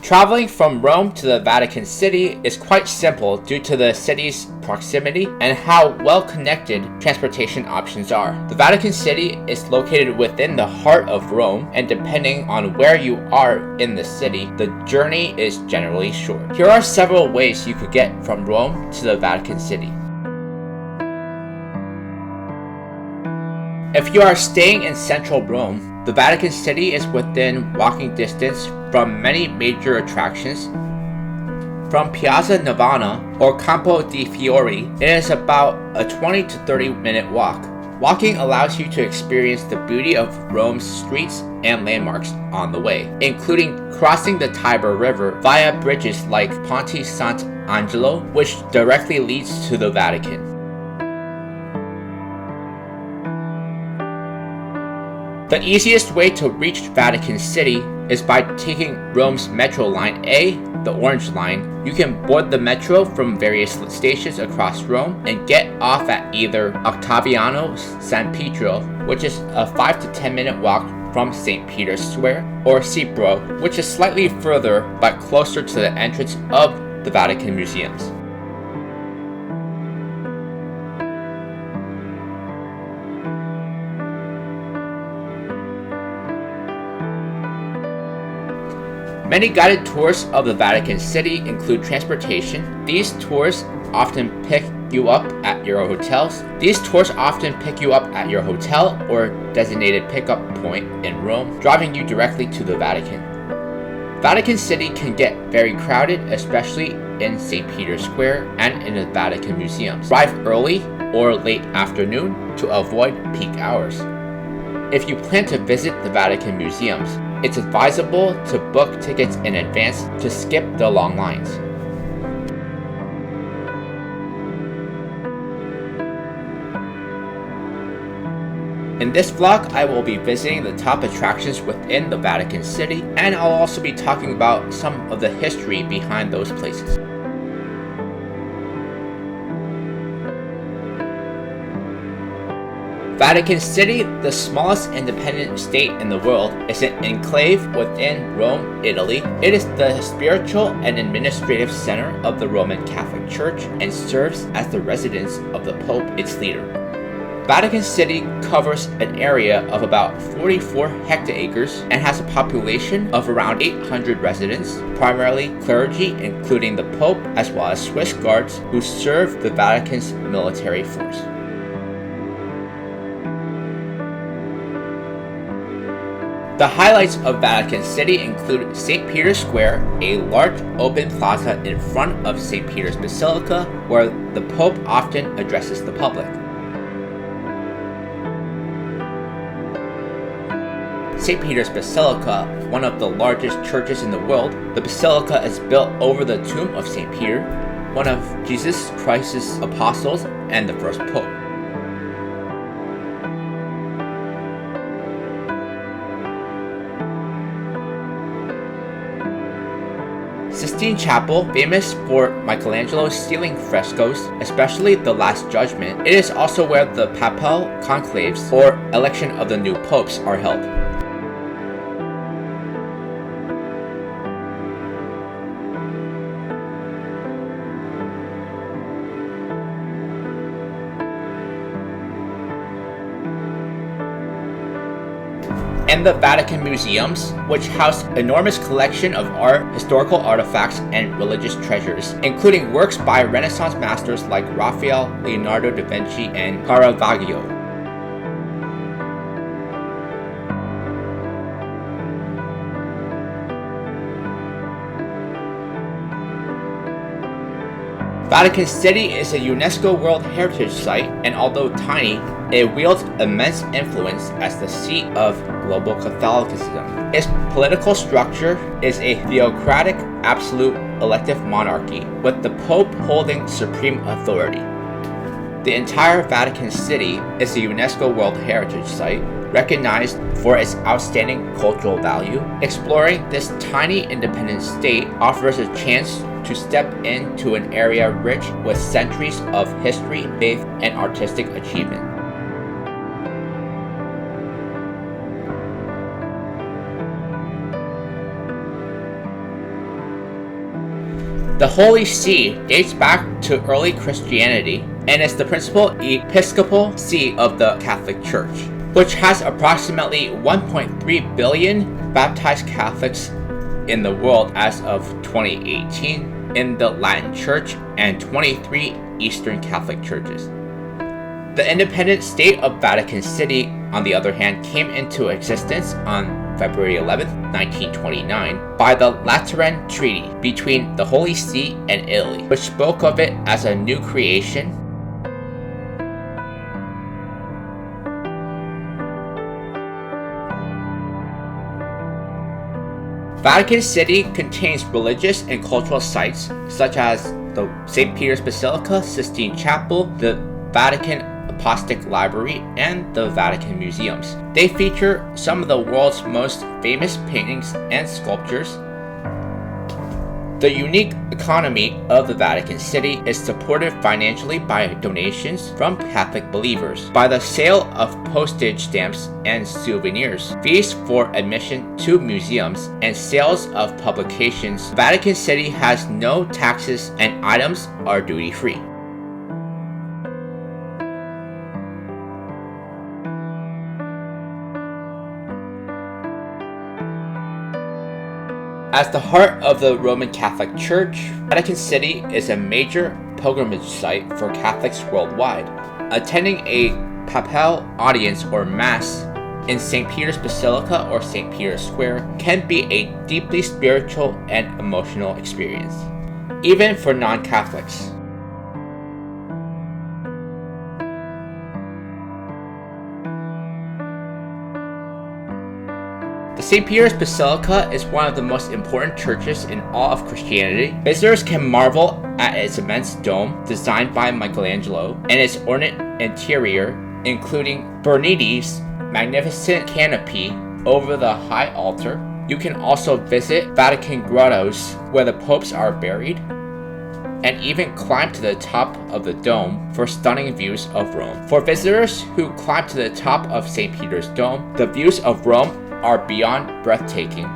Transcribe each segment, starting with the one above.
Traveling from Rome to the Vatican City is quite simple due to the city's proximity and how well connected transportation options are. The Vatican City is located within the heart of Rome, and depending on where you are in the city, the journey is generally short. Here are several ways you could get from Rome to the Vatican City. If you are staying in central Rome, the Vatican City is within walking distance from many major attractions. From Piazza Navona or Campo di Fiori, it is about a 20 to 30 minute walk. Walking allows you to experience the beauty of Rome's streets and landmarks on the way, including crossing the Tiber River via bridges like Ponte Sant'Angelo, which directly leads to the Vatican. The easiest way to reach Vatican City is by taking Rome's Metro Line A, the Orange Line. You can board the metro from various stations across Rome and get off at either Ottaviano San Pietro, which is a 5 to 10 minute walk from St. Peter's Square, or Cipro, which is slightly further but closer to the entrance of the Vatican Museums. Many guided tours of the Vatican City include transportation. These tours often pick you up at your hotels. These tours often pick you up at your hotel or designated pickup point in Rome, driving you directly to the Vatican. Vatican City can get very crowded, especially in St. Peter's Square and in the Vatican Museums. Arrive early or late afternoon to avoid peak hours. If you plan to visit the Vatican Museums, it's advisable to book tickets in advance to skip the long lines. In this vlog, I will be visiting the top attractions within the Vatican City, and I'll also be talking about some of the history behind those places. Vatican City, the smallest independent state in the world, is an enclave within Rome, Italy. It is the spiritual and administrative center of the Roman Catholic Church and serves as the residence of the Pope, its leader. Vatican City covers an area of about 44 hectares and has a population of around 800 residents, primarily clergy, including the Pope, as well as Swiss guards who serve the Vatican's military force. The highlights of Vatican City include St. Peter's Square, a large open plaza in front of St. Peter's Basilica, where the Pope often addresses the public. St. Peter's Basilica, one of the largest churches in the world, the basilica is built over the tomb of St. Peter, one of Jesus Christ's apostles and the first Pope. Sistine Chapel, famous for Michelangelo's ceiling frescoes, especially the Last Judgment. It is also where the Papal conclaves, or election of the new popes, are held. And the Vatican Museums, which house an enormous collection of art, historical artifacts, and religious treasures, including works by Renaissance masters like Raphael, Leonardo da Vinci, and Caravaggio. Vatican City is a UNESCO World Heritage Site, and although tiny, it wields immense influence as the seat of global Catholicism. Its political structure is a theocratic, absolute elective monarchy, with the Pope holding supreme authority. The entire Vatican City is a UNESCO World Heritage Site, recognized for its outstanding cultural value. Exploring this tiny independent state offers a chance to step into an area rich with centuries of history, faith, and artistic achievement. The Holy See dates back to early Christianity and is the principal episcopal see of the Catholic Church, which has approximately 1.3 billion baptized Catholics in the world as of 2018 in the Latin Church and 23 Eastern Catholic churches. The independent state of Vatican City, on the other hand, came into existence on February 11, 1929, by the Lateran Treaty between the Holy See and Italy, which spoke of it as a new creation. Vatican City contains religious and cultural sites such as the St. Peter's Basilica, Sistine Chapel, the Vatican Apostolic Library, and the Vatican Museums. They feature some of the world's most famous paintings and sculptures. The unique economy of the Vatican City is supported financially by donations from Catholic believers, by the sale of postage stamps and souvenirs, fees for admission to museums, and sales of publications. Vatican City has no taxes and items are duty-free. As the heart of the Roman Catholic Church, Vatican City is a major pilgrimage site for Catholics worldwide. Attending a Papal audience or Mass in St. Peter's Basilica or St. Peter's Square can be a deeply spiritual and emotional experience, even for non-Catholics. The St. Peter's Basilica is one of the most important churches in all of Christianity. Visitors can marvel at its immense dome, designed by Michelangelo, and its ornate interior, including Bernini's magnificent canopy over the high altar. You can also visit Vatican grottos, where the popes are buried, and even climb to the top of the dome for stunning views of Rome. For visitors who climb to the top of St. Peter's Dome, the views of Rome are beyond breathtaking.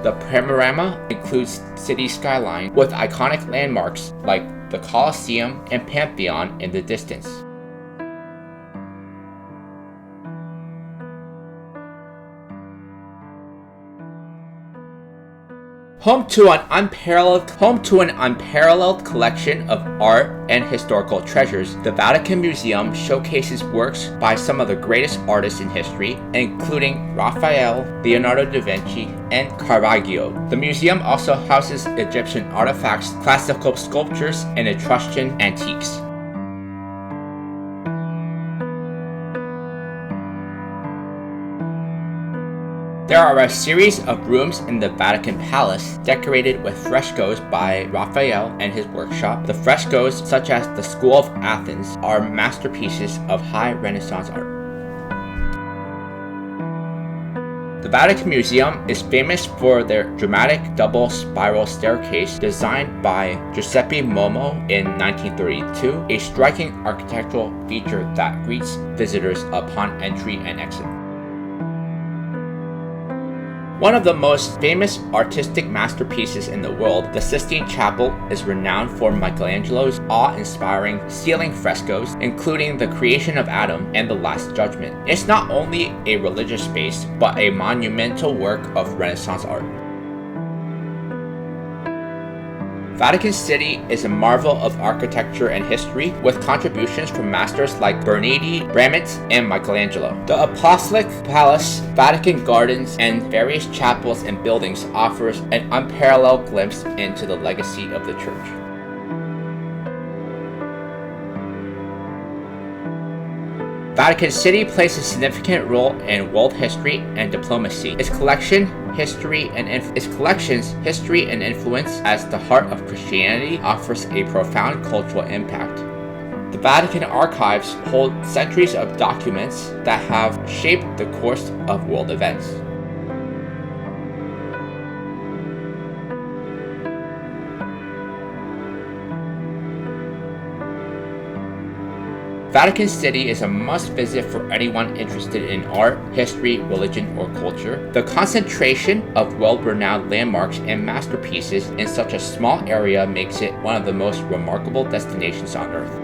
The panorama includes city skyline with iconic landmarks like the Colosseum and Pantheon in the distance. Home to an unparalleled collection of art and historical treasures, the Vatican Museum showcases works by some of the greatest artists in history, including Raphael, Leonardo da Vinci, and Caravaggio. The museum also houses Egyptian artifacts, classical sculptures, and Etruscan antiques. There are a series of rooms in the Vatican Palace decorated with frescoes by Raphael and his workshop. The frescoes, such as the School of Athens, are masterpieces of high Renaissance art. The Vatican Museum is famous for their dramatic double spiral staircase designed by Giuseppe Momo in 1932, a striking architectural feature that greets visitors upon entry and exit. One of the most famous artistic masterpieces in the world, the Sistine Chapel, is renowned for Michelangelo's awe-inspiring ceiling frescoes, including the creation of Adam and the Last Judgment. It's not only a religious space, but a monumental work of Renaissance art. Vatican City is a marvel of architecture and history, with contributions from masters like Bernini, Rembrandt, and Michelangelo. The Apostolic Palace, Vatican Gardens, and various chapels and buildings offers an unparalleled glimpse into the legacy of the church. Vatican City plays a significant role in world history and diplomacy. Its collections, history, and influence as the heart of Christianity offers a profound cultural impact. The Vatican archives hold centuries of documents that have shaped the course of world events. Vatican City is a must-visit for anyone interested in art, history, religion, or culture. The concentration of world-renowned landmarks and masterpieces in such a small area makes it one of the most remarkable destinations on Earth.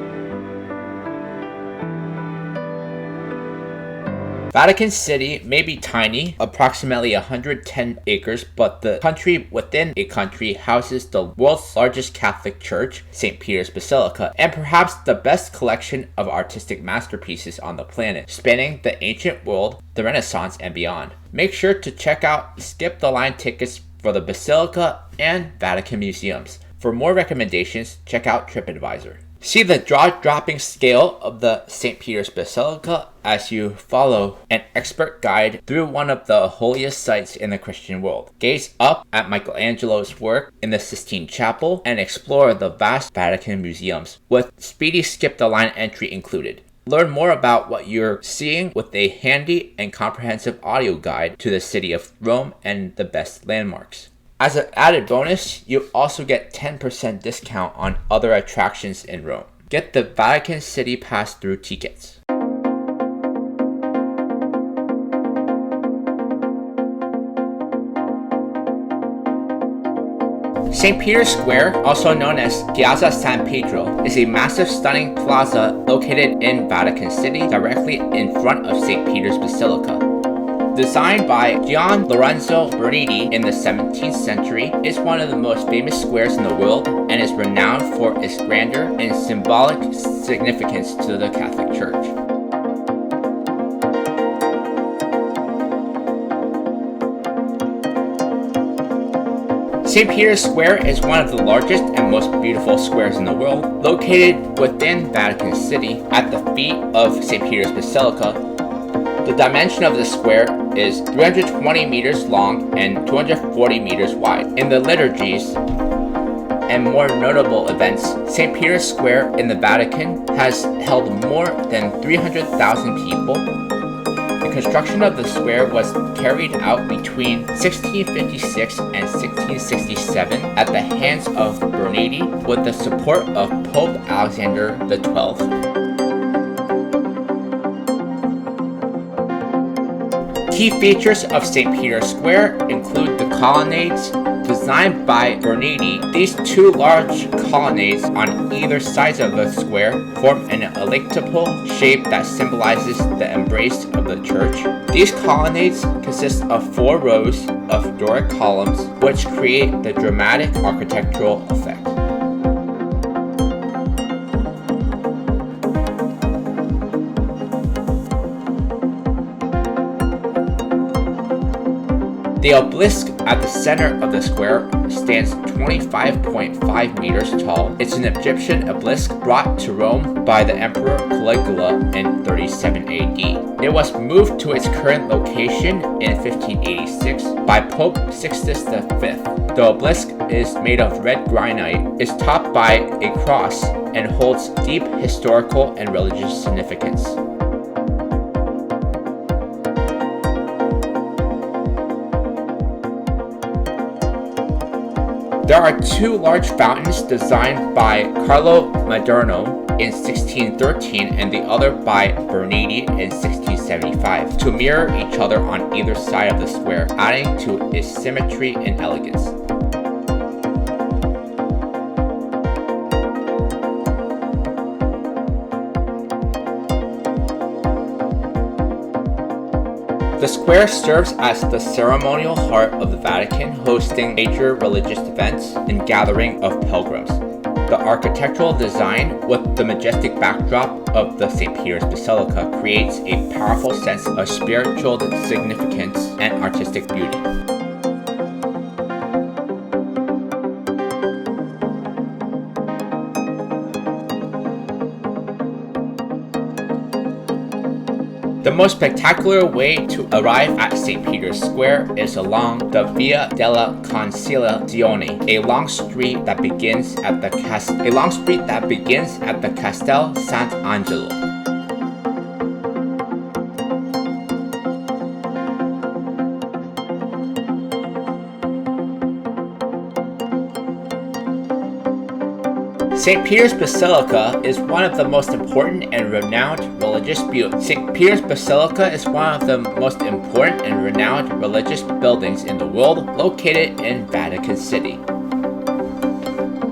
Vatican City may be tiny, approximately 110 acres, but the country within a country houses the world's largest Catholic church, St. Peter's Basilica, and perhaps the best collection of artistic masterpieces on the planet, spanning the ancient world, the Renaissance, and beyond. Make sure to check out skip-the-line tickets for the Basilica and Vatican Museums. For more recommendations, check out TripAdvisor. See the jaw-dropping scale of the St. Peter's Basilica as you follow an expert guide through one of the holiest sites in the Christian world. Gaze up at Michelangelo's work in the Sistine Chapel and explore the vast Vatican Museums, with speedy skip-the-line entry included. Learn more about what you're seeing with a handy and comprehensive audio guide to the city of Rome and the best landmarks. As an added bonus, you also get 10% discount on other attractions in Rome. Get the Vatican City Pass through Tiqets. St. Peter's Square, also known as Piazza San Pietro, is a massive, stunning plaza located in Vatican City, directly in front of St. Peter's Basilica. Designed by Gian Lorenzo Bernini in the 17th century, it's one of the most famous squares in the world and is renowned for its grandeur and symbolic significance to the Catholic Church. St. Peter's Square is one of the largest and most beautiful squares in the world, located within Vatican City at the feet of St. Peter's Basilica. The dimension of the square is 320 meters long and 240 meters wide. In the liturgies and more notable events, St. Peter's Square in the Vatican has held more than 300,000 people. The construction of the square was carried out between 1656 and 1667 at the hands of Bernini with the support of Pope Alexander XII. Key features of St. Peter's Square include the colonnades. Designed by Bernini, these two large colonnades on either side of the square form an elliptical shape that symbolizes the embrace of the church. These colonnades consist of 4 rows of Doric columns, which create the dramatic architectural effect. The obelisk at the center of the square stands 25.5 meters tall. It's an Egyptian obelisk brought to Rome by the Emperor Caligula in 37 AD. It was moved to its current location in 1586 by Pope Sixtus V. The obelisk is made of red granite, is topped by a cross, and holds deep historical and religious significance. There are 2 large fountains designed by Carlo Maderno in 1613 and the other by Bernini in 1675 to mirror each other on either side of the square, adding to its symmetry and elegance. The square serves as the ceremonial heart of the Vatican, hosting major religious events and gathering of pilgrims. The architectural design, with the majestic backdrop of the St. Peter's Basilica, creates a powerful sense of spiritual significance and artistic beauty. The most spectacular way to arrive at St. Peter's Square is along the Via della Conciliazione, a long street that begins at the Castel Sant'Angelo. St. Peter's Basilica is one of the most important and renowned religious buildings. St. Peter's Basilica is one of the most important and renowned religious buildings in the world, located in Vatican City.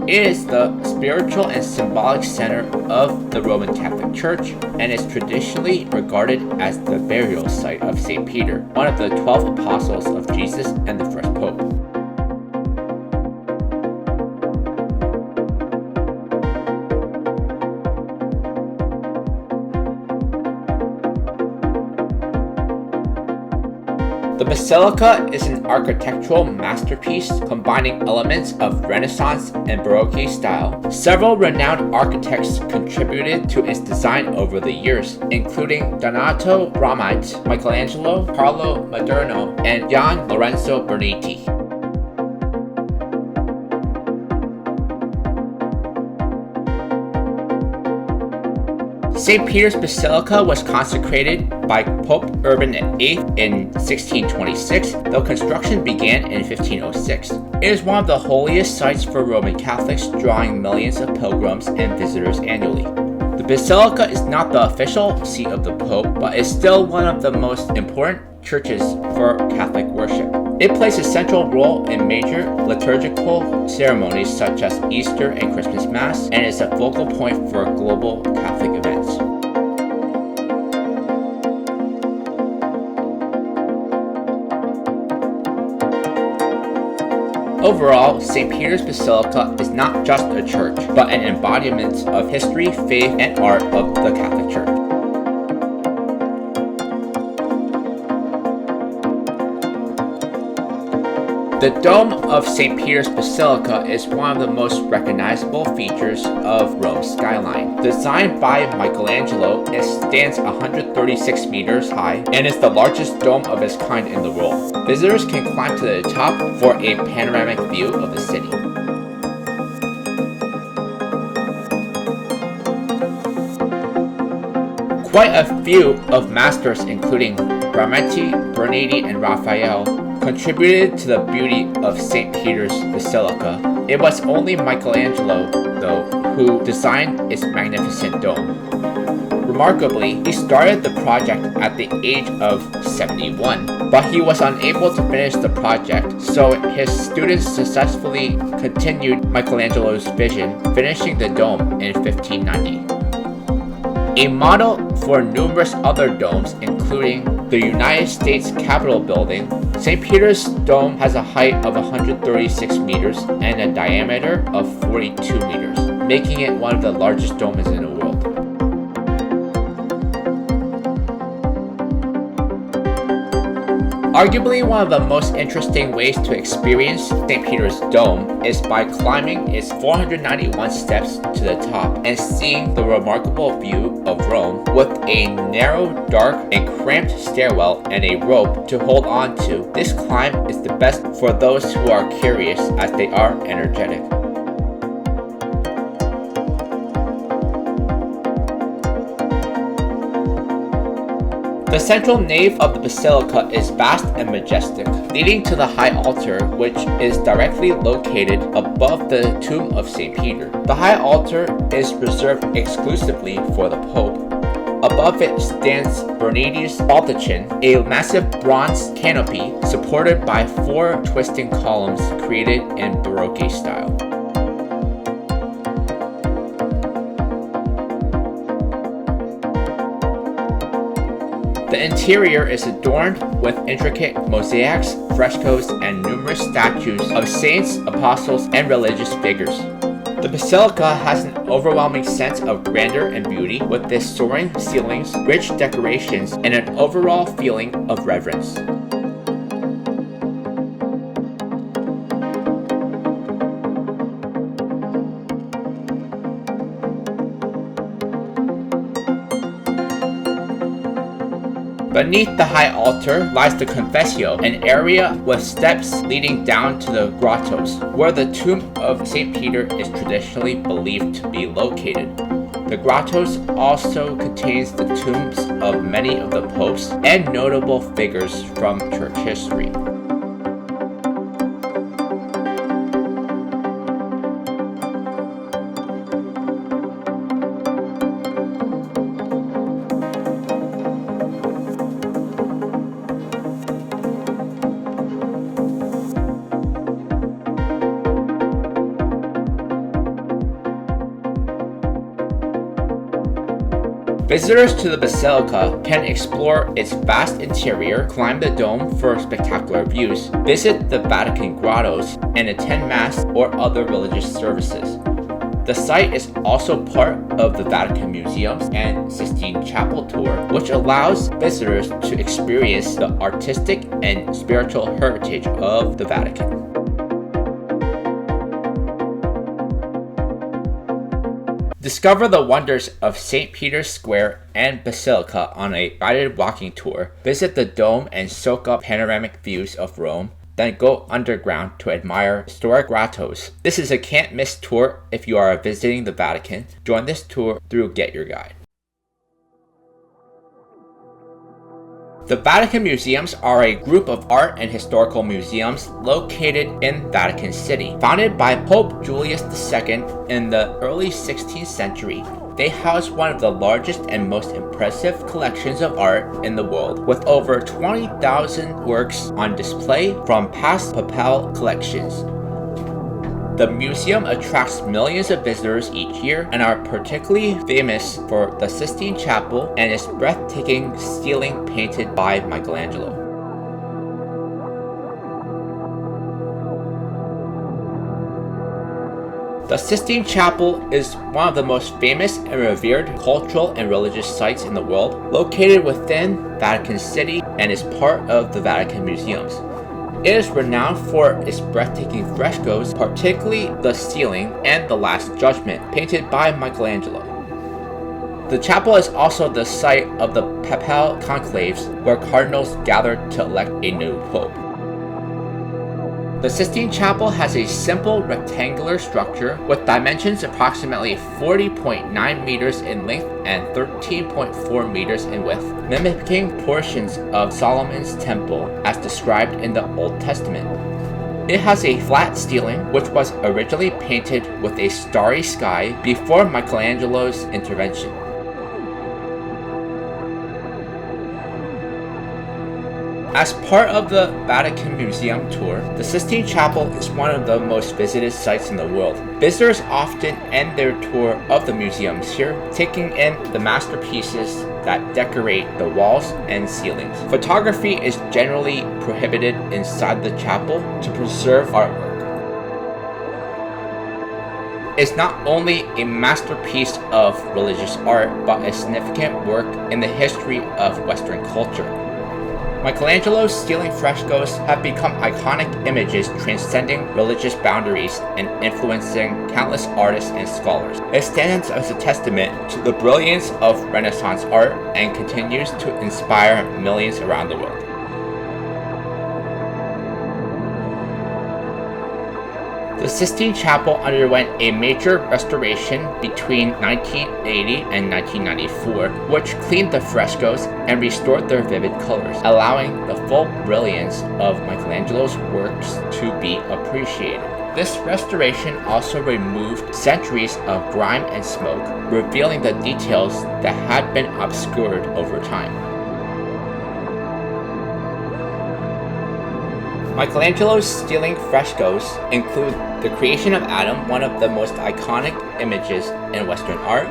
It is the spiritual and symbolic center of the Roman Catholic Church and is traditionally regarded as the burial site of St. Peter, one of the 12 apostles of Jesus and the first pope. The Basilica is an architectural masterpiece combining elements of Renaissance and Baroque style. Several renowned architects contributed to its design over the years, including Donato Bramante, Michelangelo, Carlo Maderno, and Gian Lorenzo Bernini. St. Peter's Basilica was consecrated by Pope Urban VIII in 1626, though construction began in 1506. It is one of the holiest sites for Roman Catholics, drawing millions of pilgrims and visitors annually. The Basilica is not the official seat of the Pope, but is still one of the most important churches for Catholic worship. It plays a central role in major liturgical ceremonies such as Easter and Christmas Mass, and is a focal point for global Catholic events. Overall, St. Peter's Basilica is not just a church, but an embodiment of history, faith, and art of the Catholic Church. The dome of St. Peter's Basilica is one of the most recognizable features of Rome's skyline. Designed by Michelangelo, it stands 136 meters high and is the largest dome of its kind in the world. Visitors can climb to the top for a panoramic view of the city. Quite a few of masters, including Bramante, Bernini, and Raphael, contributed to the beauty of St. Peter's Basilica. It was only Michelangelo, though, who designed its magnificent dome. Remarkably, he started the project at the age of 71, but he was unable to finish the project, so his students successfully continued Michelangelo's vision, finishing the dome in 1590. A model for numerous other domes, including the United States Capitol building, St. Peter's Dome has a height of 136 meters and a diameter of 42 meters, making it one of the largest domes in the world. Arguably one of the most interesting ways to experience St. Peter's Dome is by climbing its 491 steps to the top and seeing the remarkable view of Rome with a narrow, dark, and cramped stairwell and a rope to hold on to. This climb is the best for those who are curious as they are energetic. The central nave of the basilica is vast and majestic, leading to the high altar, which is directly located above the tomb of St. Peter. The high altar is reserved exclusively for the Pope. Above it stands Bernini's baldachin, a massive bronze canopy supported by 4 twisting columns created in Baroque style. The interior is adorned with intricate mosaics, frescoes, and numerous statues of saints, apostles, and religious figures. The basilica has an overwhelming sense of grandeur and beauty, with its soaring ceilings, rich decorations, and an overall feeling of reverence. Beneath the high altar lies the Confessio, an area with steps leading down to the grottos, where the tomb of St. Peter is traditionally believed to be located. The grottos also contains the tombs of many of the popes and notable figures from church history. Visitors to the Basilica can explore its vast interior, climb the dome for spectacular views, visit the Vatican grottos, and attend Mass or other religious services. The site is also part of the Vatican Museums and Sistine Chapel tour, which allows visitors to experience the artistic and spiritual heritage of the Vatican. Discover the wonders of St. Peter's Square and Basilica on a guided walking tour. Visit the dome and soak up panoramic views of Rome. Then go underground to admire historic grottos. This is a can't-miss tour if you are visiting the Vatican. Join this tour through Get Your Guide. The Vatican Museums are a group of art and historical museums located in Vatican City. Founded by Pope Julius II in the early 16th century, they house one of the largest and most impressive collections of art in the world, with over 20,000 works on display from past Papal collections. The museum attracts millions of visitors each year and are particularly famous for the Sistine Chapel and its breathtaking ceiling painted by Michelangelo. The Sistine Chapel is one of the most famous and revered cultural and religious sites in the world, located within Vatican City and is part of the Vatican Museums. It is renowned for its breathtaking frescoes, particularly the ceiling and the Last Judgment, painted by Michelangelo. The chapel is also the site of the Papal conclaves, where cardinals gather to elect a new pope. The Sistine Chapel has a simple rectangular structure with dimensions approximately 40.9 meters in length and 13.4 meters in width, mimicking portions of Solomon's temple as described in the Old Testament. It has a flat ceiling, which was originally painted with a starry sky before Michelangelo's intervention. As part of the Vatican Museum tour, the Sistine Chapel is one of the most visited sites in the world. Visitors often end their tour of the museums here, taking in the masterpieces that decorate the walls and ceilings. Photography is generally prohibited inside the chapel to preserve artwork. It's not only a masterpiece of religious art, but a significant work in the history of Western culture. Michelangelo's ceiling frescoes have become iconic images transcending religious boundaries and influencing countless artists and scholars. It stands as a testament to the brilliance of Renaissance art and continues to inspire millions around the world. The Sistine Chapel underwent a major restoration between 1980 and 1994, which cleaned the frescoes and restored their vivid colors, allowing the full brilliance of Michelangelo's works to be appreciated. This restoration also removed centuries of grime and smoke, revealing the details that had been obscured over time. Michelangelo's ceiling frescoes include the creation of Adam, one of the most iconic images in Western art.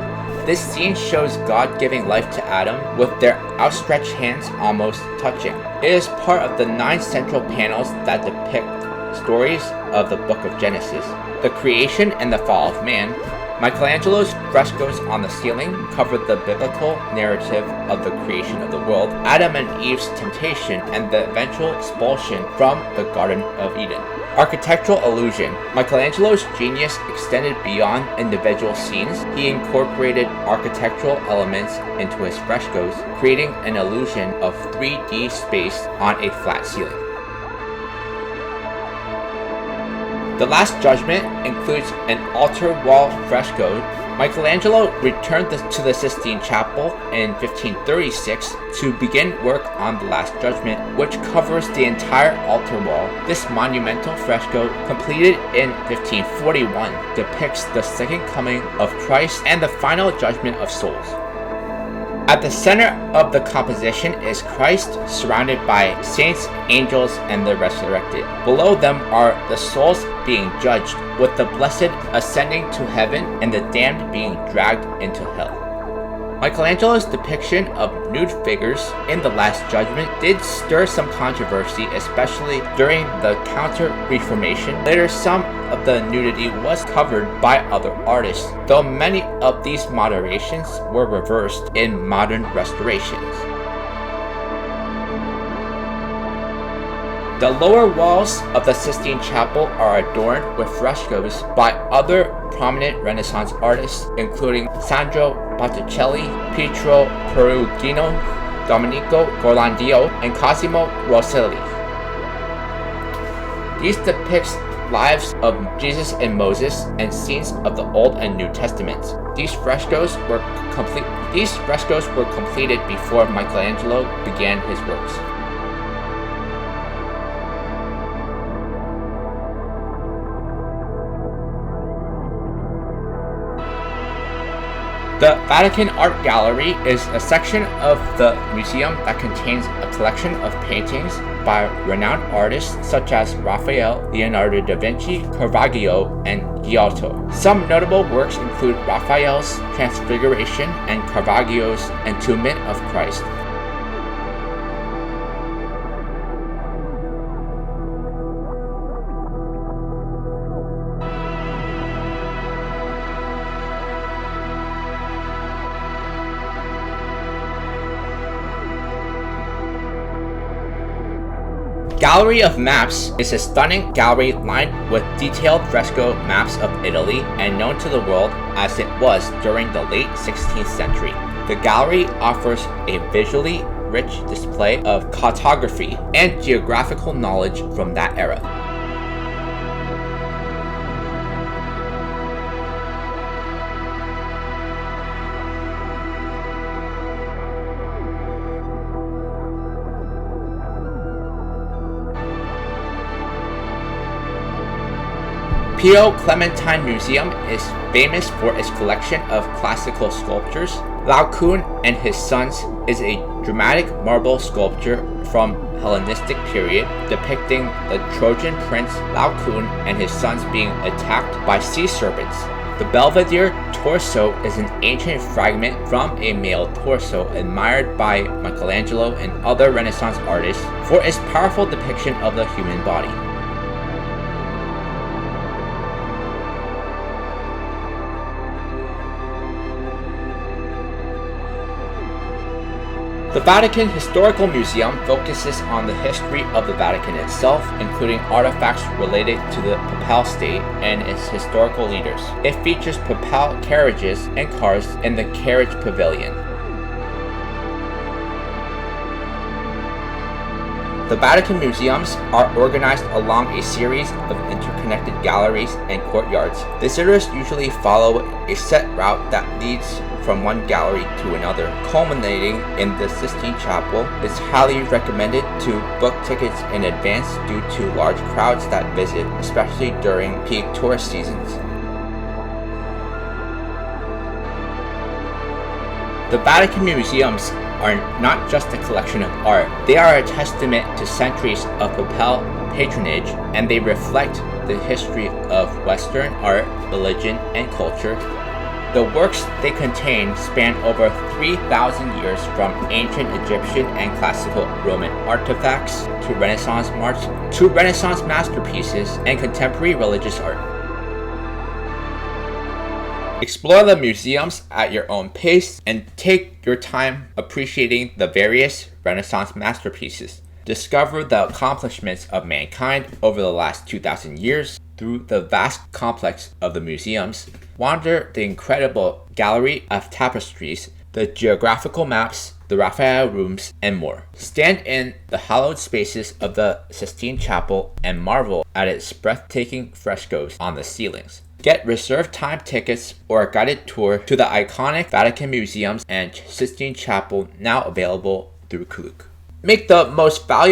This scene shows God giving life to Adam with their outstretched hands almost touching. It is part of the 9 central panels that depict stories of the book of Genesis, the creation and the fall of man. Michelangelo's frescoes on the ceiling cover the biblical narrative of the creation of the world, Adam and Eve's temptation, and the eventual expulsion from the Garden of Eden. Architectural illusion. Michelangelo's genius extended beyond individual scenes. He incorporated architectural elements into his frescoes, creating an illusion of 3D space on a flat ceiling. The Last Judgment includes an altar wall fresco. Michelangelo returned to the Sistine Chapel in 1536 to begin work on the Last Judgment, which covers the entire altar wall. This monumental fresco, completed in 1541, depicts the second coming of Christ and the final judgment of souls. At the center of the composition is Christ, surrounded by saints, angels, and the resurrected. Below them are the souls being judged, with the blessed ascending to heaven and the damned being dragged into hell. Michelangelo's depiction of nude figures in The Last Judgment did stir some controversy, especially during the Counter-Reformation. Later, some of the nudity was covered by other artists, though many of these moderations were reversed in modern restorations. The lower walls of the Sistine Chapel are adorned with frescoes by other prominent Renaissance artists, including Sandro Botticelli, Pietro Perugino, Domenico Ghirlandaio, and Cosimo Rosselli. These depict lives of Jesus and Moses and scenes of the Old and New Testaments. These frescoes were completed before Michelangelo began his works. The Vatican Art Gallery is a section of the museum that contains a collection of paintings by renowned artists such as Raphael, Leonardo da Vinci, Caravaggio, and Giotto. Some notable works include Raphael's Transfiguration and Caravaggio's Entombment of Christ. Gallery of Maps is a stunning gallery lined with detailed fresco maps of Italy and known to the world as it was during the late 16th century. The gallery offers a visually rich display of cartography and geographical knowledge from that era. Pio Clementine Museum is famous for its collection of classical sculptures. Laocoon and His Sons is a dramatic marble sculpture from Hellenistic period depicting the Trojan prince Laocoon and his sons being attacked by sea serpents. The Belvedere torso is an ancient fragment from a male torso admired by Michelangelo and other Renaissance artists for its powerful depiction of the human body. The Vatican Historical Museum focuses on the history of the Vatican itself, including artifacts related to the Papal state and its historical leaders. It features Papal carriages and cars in the carriage pavilion. The Vatican Museums are organized along a series of interconnected galleries and courtyards. Visitors usually follow a set route that leads from one gallery to another, culminating in the Sistine Chapel. It's highly recommended to book tickets in advance due to large crowds that visit, especially during peak tourist seasons. The Vatican Museums are not just a collection of art, they are a testament to centuries of Papal patronage, and they reflect the history of Western art, religion, and culture. The works they contain span over 3,000 years, from ancient Egyptian and classical Roman artifacts to Renaissance masterpieces and contemporary religious art. Explore the museums at your own pace and take your time appreciating the various Renaissance masterpieces. Discover the accomplishments of mankind over the last 2,000 years through the vast complex of the museums. Wander the incredible gallery of tapestries, the geographical maps, the Raphael rooms, and more. Stand in the hallowed spaces of the Sistine Chapel and marvel at its breathtaking frescoes on the ceilings. Get reserved time tickets or a guided tour to the iconic Vatican Museums and Sistine Chapel, now available through Klook. Make the most out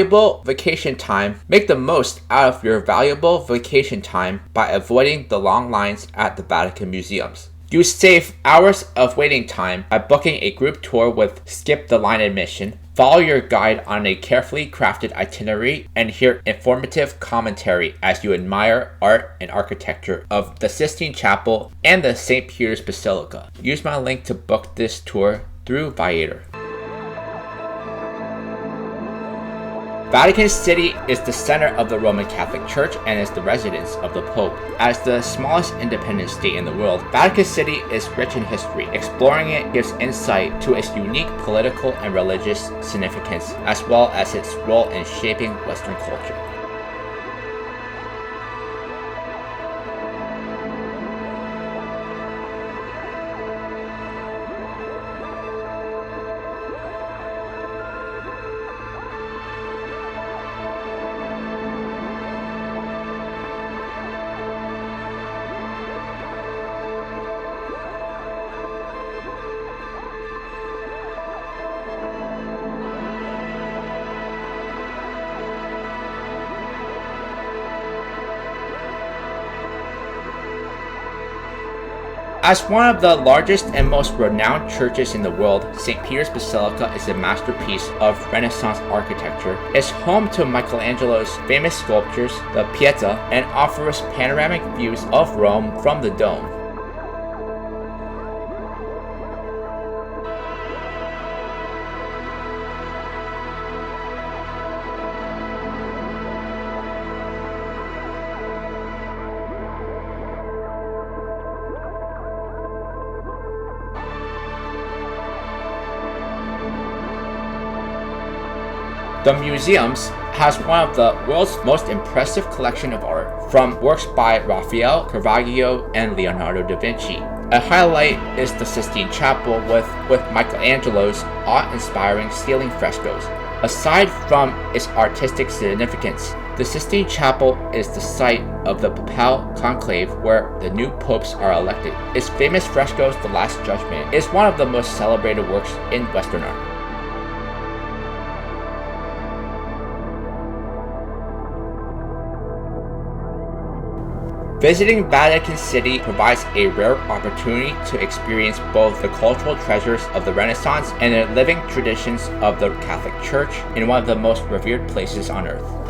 of your valuable vacation time by avoiding the long lines at the Vatican Museums. You save hours of waiting time by booking a group tour with skip the line admission. Follow your guide on a carefully crafted itinerary and hear informative commentary as you admire art and architecture of the Sistine Chapel and the St. Peter's Basilica. Use my link to book this tour through Viator. Vatican City is the center of the Roman Catholic Church and is the residence of the Pope. As the smallest independent state in the world, Vatican City is rich in history. Exploring it gives insight to its unique political and religious significance, as well as its role in shaping Western culture. As one of the largest and most renowned churches in the world, St. Peter's Basilica is a masterpiece of Renaissance architecture. It's home to Michelangelo's famous sculptures, the Pietà, and offers panoramic views of Rome from the dome. The Museums has one of the world's most impressive collection of art, from works by Raphael, Caravaggio, and Leonardo da Vinci. A highlight is the Sistine Chapel with Michelangelo's awe-inspiring ceiling frescoes. Aside from its artistic significance, the Sistine Chapel is the site of the Papal conclave where the new popes are elected. Its famous frescoes, The Last Judgment, is one of the most celebrated works in Western art. Visiting Vatican City provides a rare opportunity to experience both the cultural treasures of the Renaissance and the living traditions of the Catholic Church in one of the most revered places on earth.